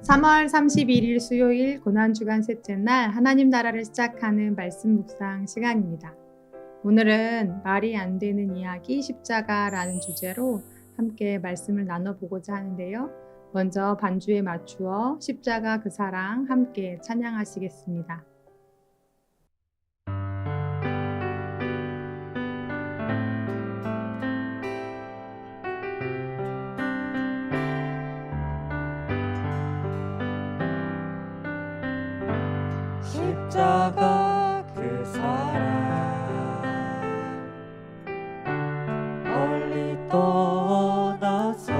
3월 31일 수요일 고난주간 셋째 날 하나님 나라를 시작하는 말씀 묵상 시간입니다. 오늘은 말이 안 되는 이야기 십자가라는 주제로 함께 말씀을 나눠보고자 하는데요. 먼저 반주에 맞추어 십자가 그 사랑 함께 찬양하시겠습니다. 십자가 그 사랑 멀리 떠나서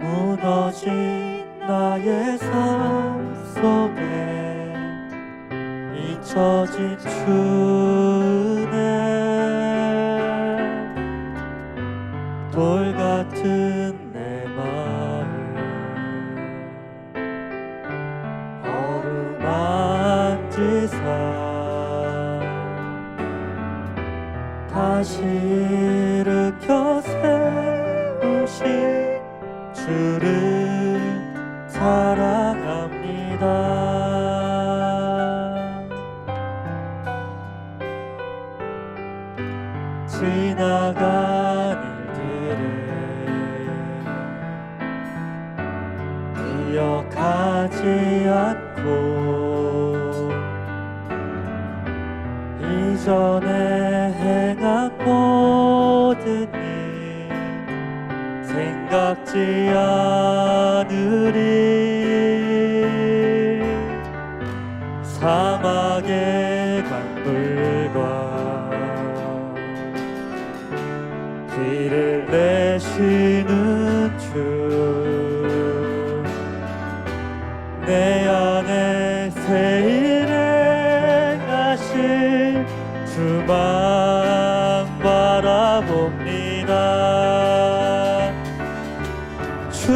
무너진 나의 삶 속에 잊혀진 주네 돌 같은 내 마음 어루만지사 다시 일으켜 세우신 주를 사랑합니다. 지나간 일들을 기억하지 않고 이전에 행한 모든 일 생각지 않으리 사막의 강물과 길을 내시는 주 내 안에 새 일을 하실 주만 바라봅니다. 주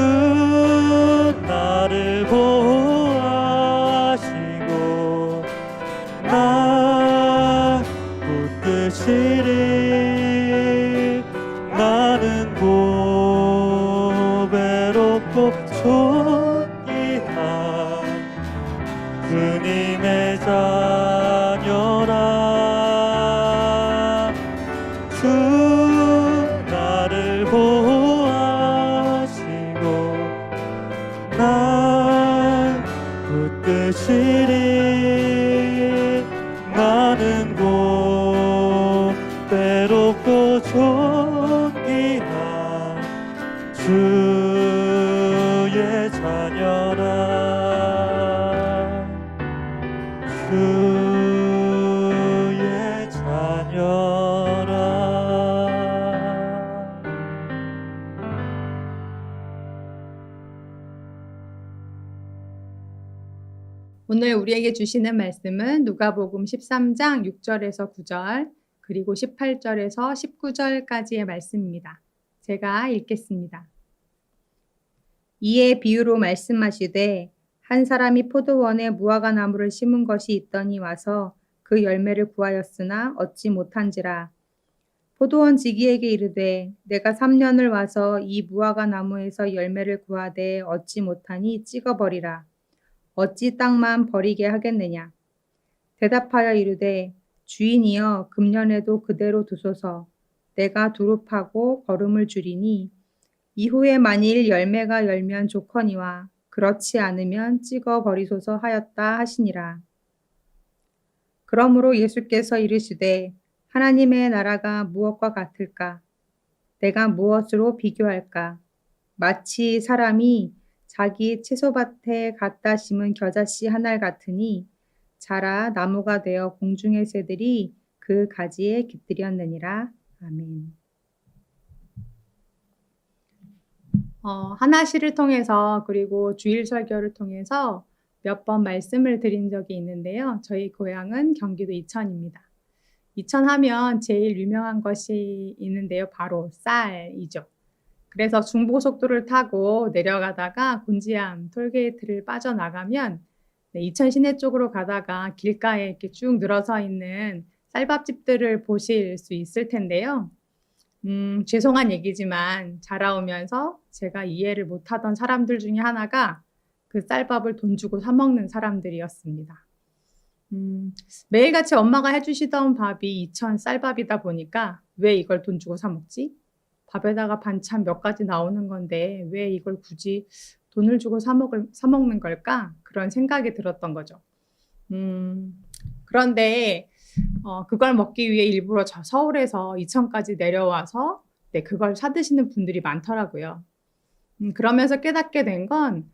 나를 보호하시고 나 붙드시리 나는 고배롭고 존귀한 주님의 자녀라. 주 나를 보호하시고 날 붙드시리 나는 고배롭고 존귀한 주의 자녀라. 주의 자녀라. 오늘 우리에게 주시는 말씀은 누가복음 13장 6절에서 9절 그리고 18절에서 19절까지의 말씀입니다. 제가 읽겠습니다. 이에 비유로 말씀하시되 한 사람이 포도원에 무화과 나무를 심은 것이 있더니 와서 그 열매를 구하였으나 얻지 못한지라. 포도원 지기에게 이르되 내가 3년을 와서 이 무화과 나무에서 열매를 구하되 얻지 못하니 찍어버리라. 어찌 땅만 버리게 하겠느냐. 대답하여 이르되 주인이여 금년에도 그대로 두소서. 내가 두릅하고 거름을 주리니 이후에 만일 열매가 열면 좋거니와 그렇지 않으면 찍어 버리소서 하였다 하시니라. 그러므로 예수께서 이르시되 하나님의 나라가 무엇과 같을까? 내가 무엇으로 비교할까? 마치 사람이 자기 채소밭에 갖다 심은 겨자씨 한 알 같으니 자라 나무가 되어 공중의 새들이 그 가지에 깃들였느니라. 아멘. 하나시를 통해서 그리고 주일 설교를 통해서 몇 번 말씀을 드린 적이 있는데요. 저희 고향은 경기도 이천입니다. 이천 하면 제일 유명한 것이 있는데요. 바로 쌀이죠. 그래서 중부고속도로를 타고 내려가다가 곤지암 톨게이트를 빠져나가면 이천 시내 쪽으로 가다가 길가에 이렇게 쭉 늘어서 있는 쌀밥집들을 보실 수 있을 텐데요. 죄송한 얘기지만 자라오면서 제가 이해를 못하던 사람들 중에 하나가 그 쌀밥을 돈 주고 사 먹는 사람들이었습니다. 매일같이 엄마가 해주시던 밥이 2천 쌀밥이다 보니까 왜 이걸 돈 주고 사 먹지? 밥에다가 반찬 몇 가지 나오는 건데 왜 이걸 굳이 돈을 주고 사 먹는 걸까? 그런 생각이 들었던 거죠. 그런데 그걸 먹기 위해 일부러 저 서울에서 이천까지 내려와서 그걸 사 드시는 분들이 많더라고요. 그러면서 깨닫게 된 건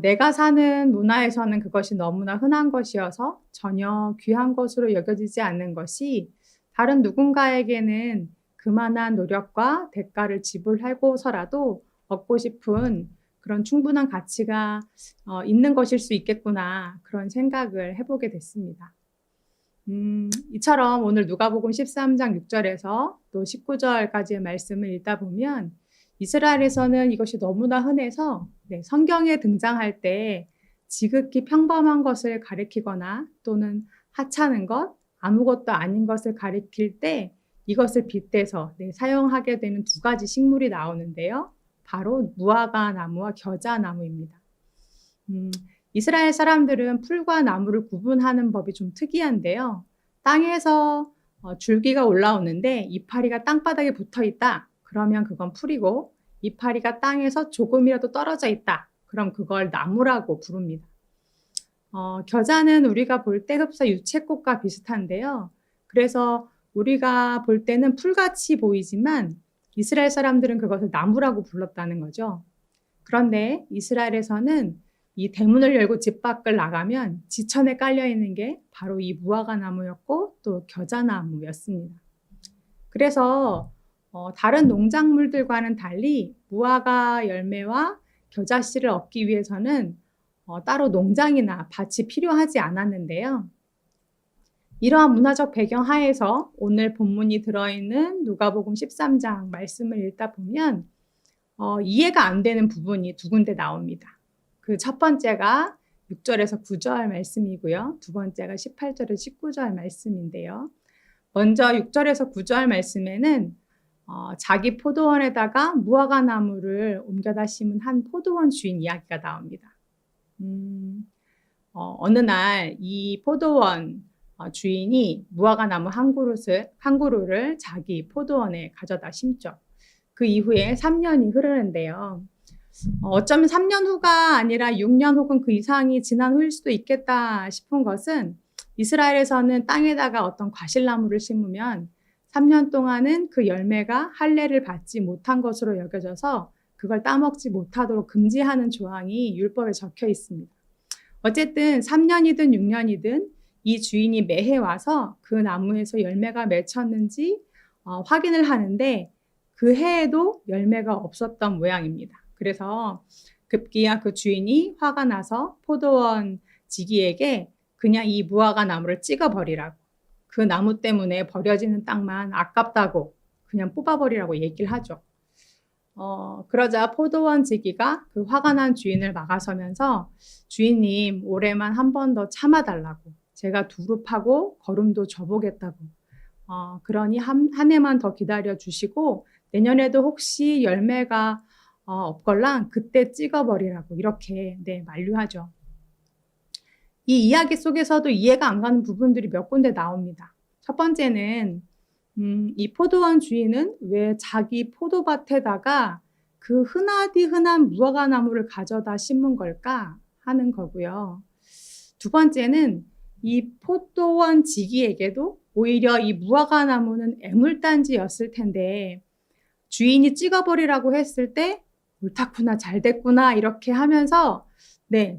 내가 사는 문화에서는 그것이 너무나 흔한 것이어서 전혀 귀한 것으로 여겨지지 않는 것이 다른 누군가에게는 그만한 노력과 대가를 지불하고서라도 얻고 싶은 그런 충분한 가치가 있는 것일 수 있겠구나, 그런 생각을 해보게 됐습니다. 이처럼 오늘 누가복음 13장 6절에서 또 19절까지의 말씀을 읽다 보면 이스라엘에서는 이것이 너무나 흔해서 성경에 등장할 때 지극히 평범한 것을 가리키거나 또는 하찮은 것, 아무것도 아닌 것을 가리킬 때 이것을 빗대서 사용하게 되는 두 가지 식물이 나오는데요. 바로 무화과 나무와 겨자 나무입니다. 이스라엘 사람들은 풀과 나무를 구분하는 법이 좀 특이한데요. 땅에서 줄기가 올라오는데 이파리가 땅바닥에 붙어 있다. 그러면 그건 풀이고, 이파리가 땅에서 조금이라도 떨어져 있다. 그럼 그걸 나무라고 부릅니다. 겨자는 우리가 볼 때 흡사 유채꽃과 비슷한데요. 그래서 우리가 볼 때는 풀같이 보이지만 이스라엘 사람들은 그것을 나무라고 불렀다는 거죠. 그런데 이스라엘에서는 이 대문을 열고 집 밖을 나가면 지천에 깔려 있는 게 바로 이 무화과 나무였고 또 겨자 나무였습니다. 그래서 다른 농작물들과는 달리 무화과 열매와 겨자 씨를 얻기 위해서는 따로 농장이나 밭이 필요하지 않았는데요. 이러한 문화적 배경 하에서 오늘 본문이 들어있는 누가복음 13장 말씀을 읽다 보면 이해가 안 되는 부분이 두 군데 나옵니다. 그 첫 번째가 6절에서 9절 말씀이고요. 두 번째가 18절에서 19절 말씀인데요. 먼저 6절에서 9절 말씀에는 자기 포도원에다가 무화과 나무를 옮겨다 심은 한 포도원 주인 이야기가 나옵니다. 어느 날 이 포도원 주인이 무화과 나무 한 그루를 자기 포도원에 가져다 심죠. 그 이후에 3년이 흐르는데요. 어쩌면 3년 후가 아니라 6년 혹은 그 이상이 지난 후일 수도 있겠다 싶은 것은 이스라엘에서는 땅에다가 어떤 과실나무를 심으면 3년 동안은 그 열매가 할례를 받지 못한 것으로 여겨져서 그걸 따먹지 못하도록 금지하는 조항이 율법에 적혀 있습니다. 어쨌든 3년이든 6년이든 이 주인이 매해 와서 그 나무에서 열매가 맺혔는지 확인을 하는데 그 해에도 열매가 없었던 모양입니다. 그래서 급기야 그 주인이 화가 나서 포도원 지기에게 그냥 이 무화과 나무를 찍어버리라고, 그 나무 때문에 버려지는 땅만 아깝다고 그냥 뽑아버리라고 얘기를 하죠. 그러자 포도원 지기가 그 화가 난 주인을 막아서면서 주인님, 올해만 한 번 더 참아달라고, 제가 두릅하고 거름도 줘보겠다고, 그러니 한 해만 더 기다려 주시고 내년에도 혹시 열매가 없걸랑 그때 찍어버리라고 이렇게 만류하죠. 이 이야기 속에서도 이해가 안 가는 부분들이 몇 군데 나옵니다. 첫 번째는 이 포도원 주인은 왜 자기 포도밭에다가 그 흔하디 흔한 무화과 나무를 가져다 심은 걸까 하는 거고요. 두 번째는 이 포도원 지기에게도 오히려 이 무화과 나무는 애물단지였을 텐데 주인이 찍어버리라고 했을 때 옳다구나, 잘 됐구나 이렇게 하면서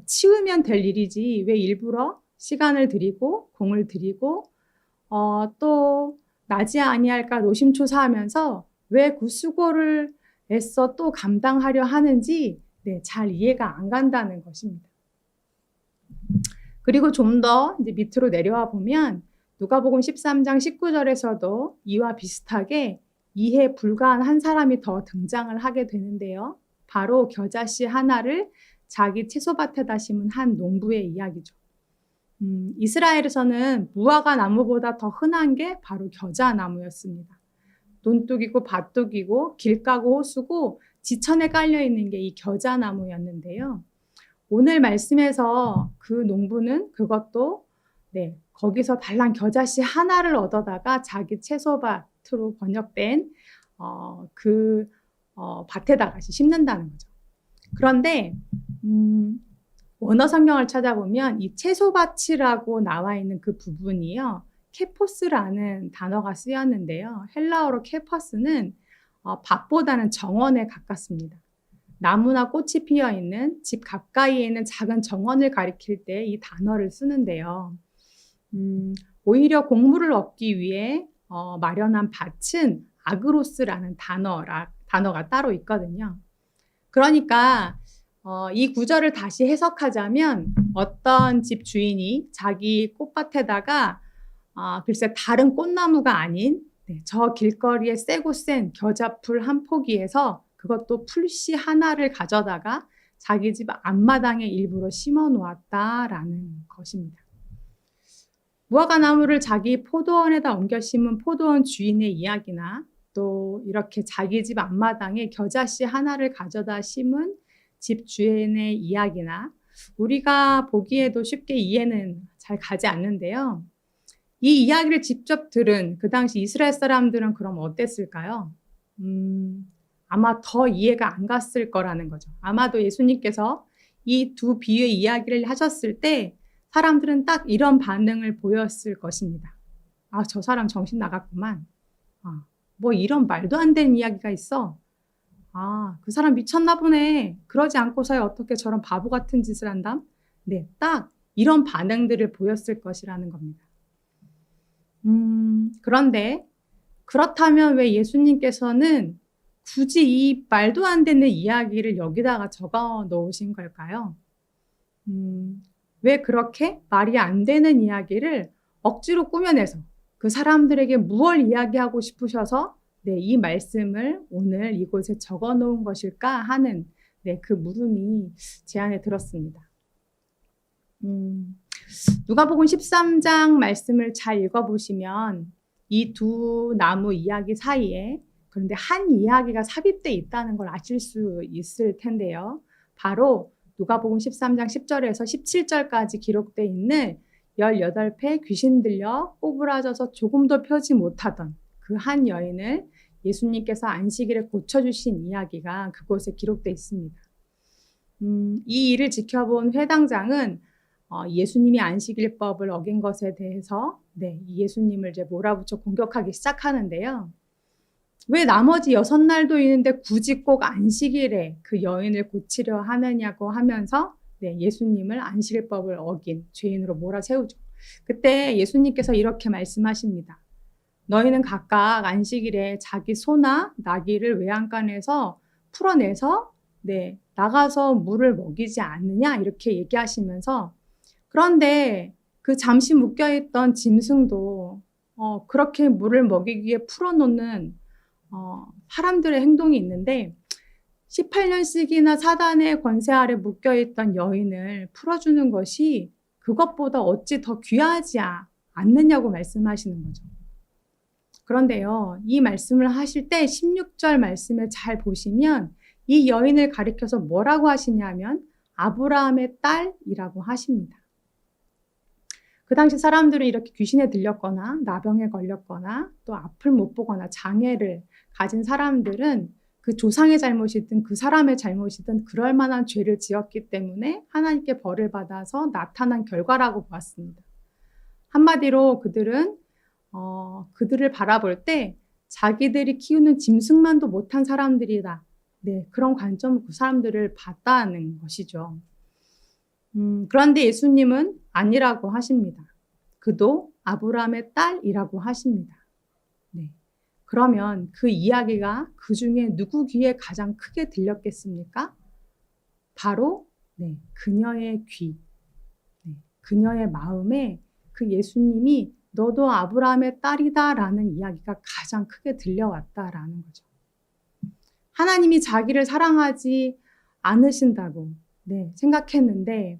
치우면 될 일이지 왜 일부러 시간을 들이고 공을 들이고 또 나지 아니할까 노심초사하면서 왜 그 수고를 애써 또 감당하려 하는지 잘 이해가 안 간다는 것입니다. 그리고 좀 더 밑으로 내려와 보면 누가복음 13장 19절에서도 이와 비슷하게 이해 불가한 한 사람이 더 등장을 하게 되는데요. 바로 겨자씨 하나를 자기 채소밭에다 심은 한 농부의 이야기죠. 이스라엘에서는 무화과 나무보다 더 흔한 게 바로 겨자 나무였습니다. 논둑이고 밭둑이고 길가고 호수고 지천에 깔려 있는 게 이 겨자나무였는데요. 오늘 말씀에서 그 농부는 그것도 거기서 달랑 겨자씨 하나를 얻어다가 자기 채소밭으로 번역된 밭에다가 심는다는 거죠. 그런데 원어 성경을 찾아보면 이 채소밭이라고 나와 있는 그 부분이요, 케포스라는 단어가 쓰였는데요. 헬라어로 케퍼스는 밭보다는 정원에 가깝습니다. 나무나 꽃이 피어 있는 집 가까이에 있는 작은 정원을 가리킬 때 이 단어를 쓰는데요. 오히려 곡물을 얻기 위해 마련한 밭은 아그로스라는 단어가 따로 있거든요. 그러니까 이 구절을 다시 해석하자면 어떤 집 주인이 자기 꽃밭에다가 글쎄 다른 꽃나무가 아닌 저 길거리에 세고 센 겨자풀 한 포기에서 그것도 풀씨 하나를 가져다가 자기 집 앞마당에 일부러 심어 놓았다라는 것입니다. 무화과나무를 자기 포도원에다 옮겨 심은 포도원 주인의 이야기나 또 이렇게 자기 집 앞마당에 겨자씨 하나를 가져다 심은 집 주인의 이야기나 우리가 보기에도 쉽게 이해는 잘 가지 않는데요. 이 이야기를 직접 들은 그 당시 이스라엘 사람들은 그럼 어땠을까요? 아마 더 이해가 안 갔을 거라는 거죠. 아마도 예수님께서 이 두 비유의 이야기를 하셨을 때 사람들은 딱 이런 반응을 보였을 것입니다. 저 사람 정신 나갔구만. 뭐 이런 말도 안 되는 이야기가 있어. 그 사람 미쳤나 보네. 그러지 않고서야 어떻게 저런 바보 같은 짓을 한다? 딱 이런 반응들을 보였을 것이라는 겁니다. 그런데 그렇다면 왜 예수님께서는 굳이 이 말도 안 되는 이야기를 여기다가 적어 놓으신 걸까요? 왜 그렇게 말이 안 되는 이야기를 억지로 꾸며내서 그 사람들에게 무엇을 이야기하고 싶으셔서 이 말씀을 오늘 이곳에 적어 놓은 것일까 하는 그 물음이 제 안에 들었습니다. 누가복음 13장 말씀을 잘 읽어보시면 이 두 나무 이야기 사이에 그런데 한 이야기가 삽입되어 있다는 걸 아실 수 있을 텐데요. 바로 누가복음 13장 10절에서 17절까지 기록되어 있는 18배 귀신 들려 꼬부라져서 조금도 펴지 못하던 그 한 여인을 예수님께서 안식일에 고쳐주신 이야기가 그곳에 기록되어 있습니다. 이 일을 지켜본 회당장은 예수님이 안식일법을 어긴 것에 대해서 예수님을 이제 몰아붙여 공격하기 시작하는데요. 왜 나머지 6날도 있는데 굳이 꼭 안식일에 그 여인을 고치려 하느냐고 하면서 예수님을 안식일법을 어긴 죄인으로 몰아세우죠. 그때 예수님께서 이렇게 말씀하십니다. 너희는 각각 안식일에 자기 소나 나귀를 외양간에서 풀어내서 나가서 물을 먹이지 않느냐 이렇게 얘기하시면서 그런데 그 잠시 묶여있던 짐승도 그렇게 물을 먹이기 위해 풀어놓는 사람들의 행동이 있는데 18년씩이나 사단의 권세 아래 묶여있던 여인을 풀어주는 것이 그것보다 어찌 더 귀하지 않느냐고 말씀하시는 거죠. 그런데요, 이 말씀을 하실 때 16절 말씀을 잘 보시면 이 여인을 가리켜서 뭐라고 하시냐면 아브라함의 딸이라고 하십니다. 그 당시 사람들은 이렇게 귀신에 들렸거나 나병에 걸렸거나 또 앞을 못 보거나 장애를 가진 사람들은 그 조상의 잘못이든 그 사람의 잘못이든 그럴 만한 죄를 지었기 때문에 하나님께 벌을 받아서 나타난 결과라고 보았습니다. 한마디로 그들은 그들을 바라볼 때 자기들이 키우는 짐승만도 못한 사람들이다. 그런 관점으로 그 사람들을 봤다는 것이죠. 그런데 예수님은 아니라고 하십니다. 그도 아브라함의 딸이라고 하십니다. 그러면 그 이야기가 그 중에 누구 귀에 가장 크게 들렸겠습니까? 바로 그녀의 귀, 그녀의 마음에 그 예수님이 너도 아브라함의 딸이다라는 이야기가 가장 크게 들려왔다라는 거죠. 하나님이 자기를 사랑하지 않으신다고 생각했는데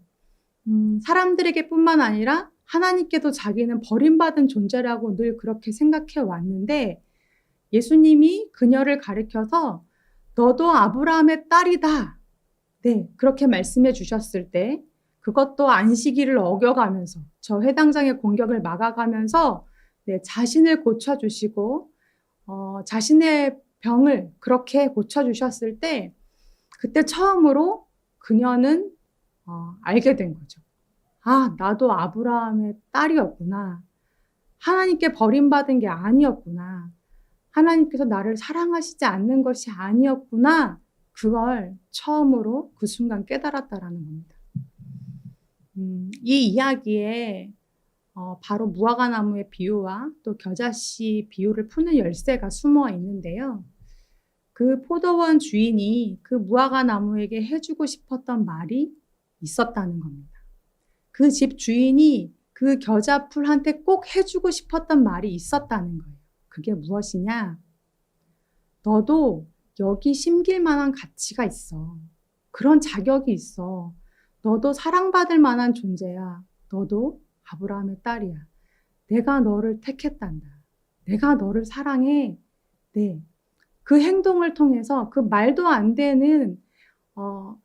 사람들에게 뿐만 아니라 하나님께도 자기는 버림받은 존재라고 늘 그렇게 생각해 왔는데 예수님이 그녀를 가리켜서 너도 아브라함의 딸이다. 네, 그렇게 말씀해 주셨을 때 그것도 안식일을 어겨가면서 저 회당장의 공격을 막아가면서 네, 자신을 고쳐주시고 자신의 병을 그렇게 고쳐주셨을 때 그때 처음으로 그녀는 알게 된 거죠. 아, 나도 아브라함의 딸이었구나. 하나님께 버림받은 게 아니었구나. 하나님께서 나를 사랑하시지 않는 것이 아니었구나. 그걸 처음으로 그 순간 깨달았다라는 겁니다. 이 이야기에 바로 무화과 나무의 비유와 또 겨자씨 비유를 푸는 열쇠가 숨어 있는데요. 그 포도원 주인이 그 무화과 나무에게 해주고 싶었던 말이 있었다는 겁니다. 그 집 주인이 그 겨자풀한테 꼭 해주고 싶었던 말이 있었다는 거예요. 그게 무엇이냐? 너도 여기 심길 만한 가치가 있어. 그런 자격이 있어. 너도 사랑받을 만한 존재야. 너도 아브라함의 딸이야. 내가 너를 택했단다. 내가 너를 사랑해. 네. 그 행동을 통해서 그 말도 안 되는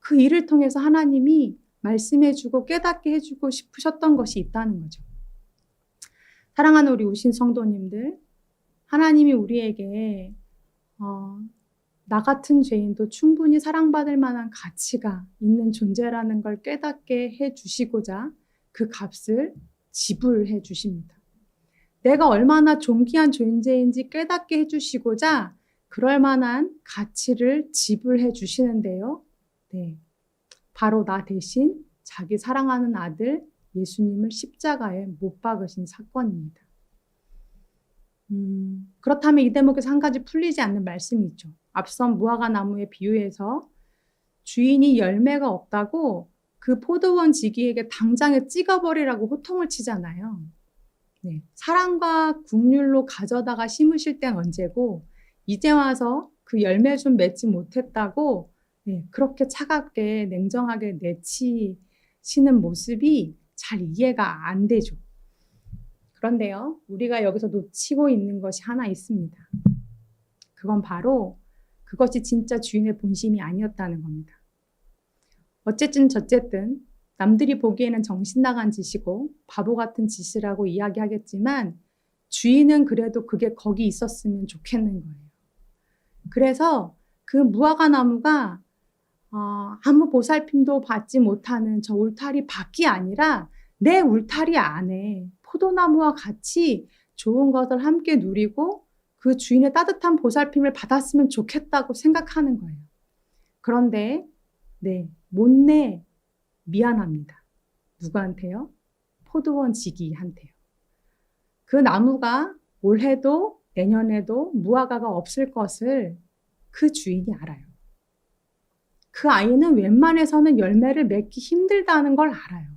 그 일을 통해서 하나님이 말씀해주고 깨닫게 해주고 싶으셨던 것이 있다는 거죠. 사랑하는 우리 우신 성도님들, 하나님이 우리에게 나 같은 죄인도 충분히 사랑받을 만한 가치가 있는 존재라는 걸 깨닫게 해주시고자 그 값을 지불해 주십니다. 내가 얼마나 존귀한 존재인지 깨닫게 해주시고자 그럴 만한 가치를 지불해 주시는데요. 네, 바로 나 대신 자기 사랑하는 아들 예수님을 십자가에 못 박으신 사건입니다. 그렇다면 이 대목에서 한 가지 풀리지 않는 말씀이 있죠. 앞선 무화과 나무의 비유에서 주인이 열매가 없다고 그 포도원 지기에게 당장에 찍어버리라고 호통을 치잖아요. 네, 사랑과 국률로 가져다가 심으실 땐 언제고 이제 와서 그 열매 좀 맺지 못했다고 네, 그렇게 차갑게 냉정하게 내치시는 모습이 잘 이해가 안 되죠. 그런데요, 우리가 여기서 놓치고 있는 것이 하나 있습니다. 그건 바로 그것이 진짜 주인의 본심이 아니었다는 겁니다. 어쨌든 저쨌든 남들이 보기에는 정신 나간 짓이고 바보 같은 짓이라고 이야기하겠지만 주인은 그래도 그게 거기 있었으면 좋겠는 거예요. 그래서 그 무화과 나무가 아무 보살핌도 받지 못하는 저 울타리 밖이 아니라 내 울타리 안에 포도나무와 같이 좋은 것을 함께 누리고 그 주인의 따뜻한 보살핌을 받았으면 좋겠다고 생각하는 거예요. 그런데 네, 못내 미안합니다. 누구한테요? 포도원 지기한테요. 그 나무가 올해도 내년에도 무화과가 없을 것을 그 주인이 알아요. 그 아이는 웬만해서는 열매를 맺기 힘들다는 걸 알아요.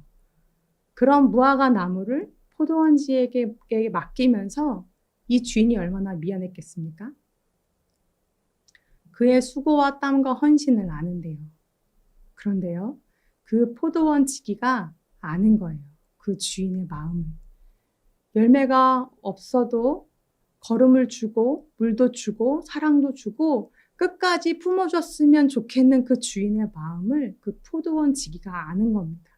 그런 무화과 나무를 포도원지에게 맡기면서 이 주인이 얼마나 미안했겠습니까? 그의 수고와 땀과 헌신을 아는데요. 그런데요, 그 포도원 지기가 아는 거예요. 그 주인의 마음을. 열매가 없어도 거름을 주고 물도 주고 사랑도 주고 끝까지 품어줬으면 좋겠는 그 주인의 마음을 그 포도원 지기가 아는 겁니다.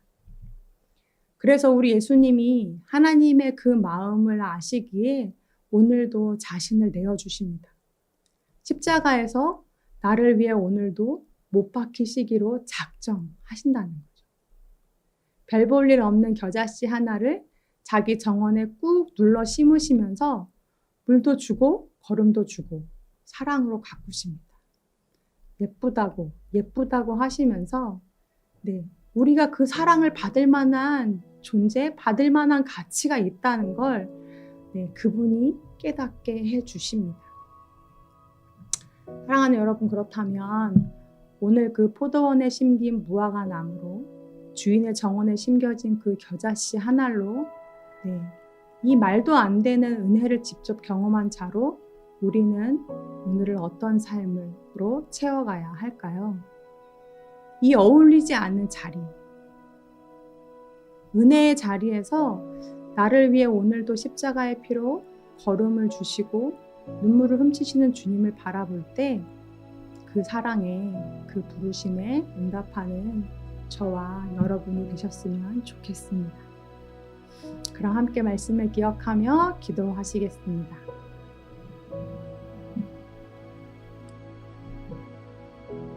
그래서 우리 예수님이 하나님의 그 마음을 아시기에 오늘도 자신을 내어주십니다. 십자가에서 나를 위해 오늘도 못 박히시기로 작정하신다는 거죠. 별 볼 일 없는 겨자씨 하나를 자기 정원에 꾹 눌러 심으시면서 물도 주고 거름도 주고 사랑으로 가꾸십니다. 예쁘다고 하시면서 네, 우리가 그 사랑을 받을 만한 존재, 받을 만한 가치가 있다는 걸 네, 그분이 깨닫게 해주십니다. 사랑하는 여러분, 그렇다면 오늘 그 포도원에 심긴 무화과 나무로 주인의 정원에 심겨진 그 겨자씨 한 알로 네, 이 말도 안 되는 은혜를 직접 경험한 자로 우리는 오늘을 어떤 삶으로 채워가야 할까요? 이 어울리지 않는 자리, 은혜의 자리에서 나를 위해 오늘도 십자가의 피로 걸음을 주시고 눈물을 훔치시는 주님을 바라볼 때 그 사랑에, 그 부르심에 응답하는 저와 여러분이 되셨으면 좋겠습니다. 그럼 함께 말씀을 기억하며 기도하시겠습니다.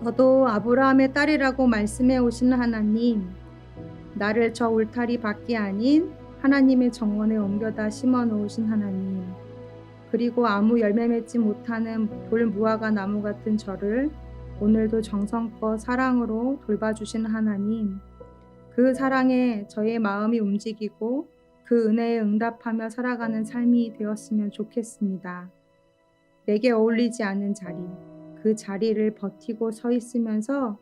너도 아브라함의 딸이라고 말씀해 오시는 하나님, 나를 저 울타리 밖이 아닌 하나님의 정원에 옮겨다 심어 놓으신 하나님, 그리고 아무 열매 맺지 못하는 돌 무화과 나무 같은 저를 오늘도 정성껏 사랑으로 돌봐주신 하나님, 그 사랑에 저의 마음이 움직이고 그 은혜에 응답하며 살아가는 삶이 되었으면 좋겠습니다. 내게 어울리지 않는 자리, 그 자리를 버티고 서 있으면서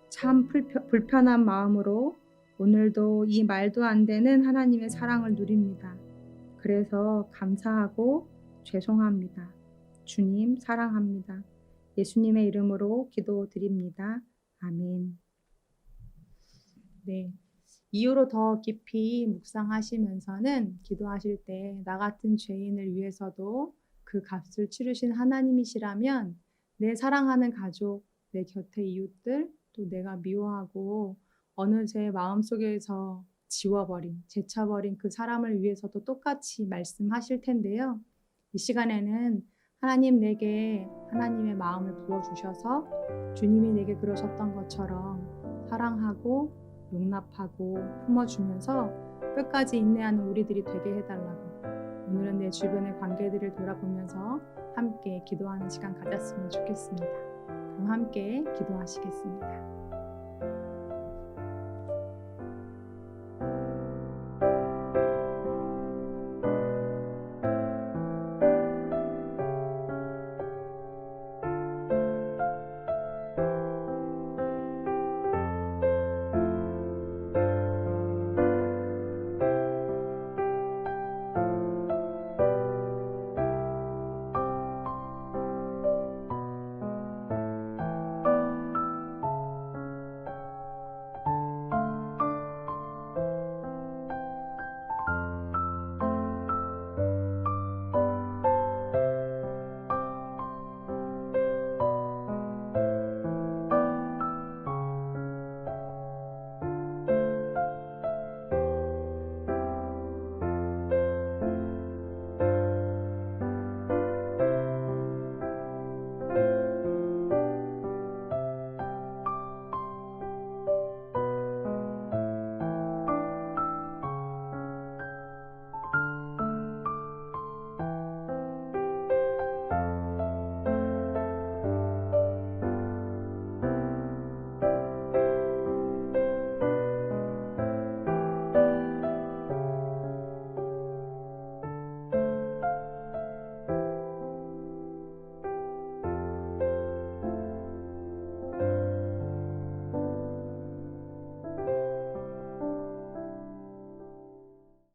참 불편한 마음으로 오늘도 이 말도 안 되는 하나님의 사랑을 누립니다. 그래서 감사하고 죄송합니다. 주님 사랑합니다. 예수님의 이름으로 기도드립니다. 아멘. 네. 이후로 더 깊이 묵상하시면서는 기도하실 때 나 같은 죄인을 위해서도 그 값을 치르신 하나님이시라면 내 사랑하는 가족, 내 곁의 이웃들, 또 내가 미워하고 어느새 마음속에서 지워버린, 제쳐버린 그 사람을 위해서도 똑같이 말씀하실 텐데요. 이 시간에는 하나님 내게 하나님의 마음을 부어주셔서 주님이 내게 그러셨던 것처럼 사랑하고 용납하고 품어주면서 끝까지 인내하는 우리들이 되게 해달라고, 오늘은 내 주변의 관계들을 돌아보면서 함께 기도하는 시간 가졌으면 좋겠습니다. 그럼 함께 기도하시겠습니다.